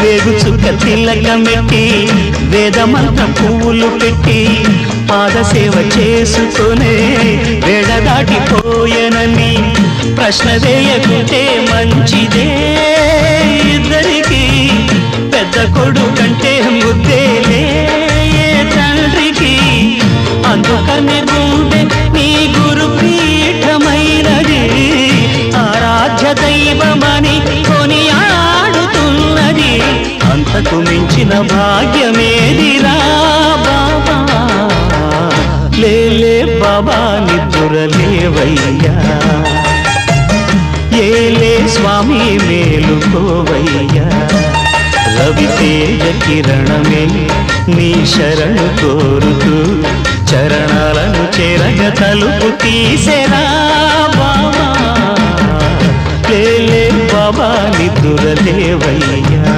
వేగుచుక్క తిలకమెట్టి వేదమంత్ర పువ్వులు పెట్టి పాదసేవ చేసుకునే వేడ దాటిపోయనని ప్రశ్న వేయకుంటే మంచిదే ఇద్దరికి పెద్ద కొడుకంటే ముద్దేలే తండ్రికి అందుకనే గుండె నీ గురు పీఠమైనది ఆరాధ్య దైవమని కొనియాడుతున్నది అంతకు మించిన భాగ్యమేదిరా బాబా లేలే బాబా నిద్దురలేవయ్యా ఏలే స్వామి మేలుకోవయ్యా రవితేజ కిరణమే నీ శరణు కోరుతూ చరణాలను చెరగ తలుపు తీసెరా బాబా లేలే బాబా నిద్దురలేవయ్యా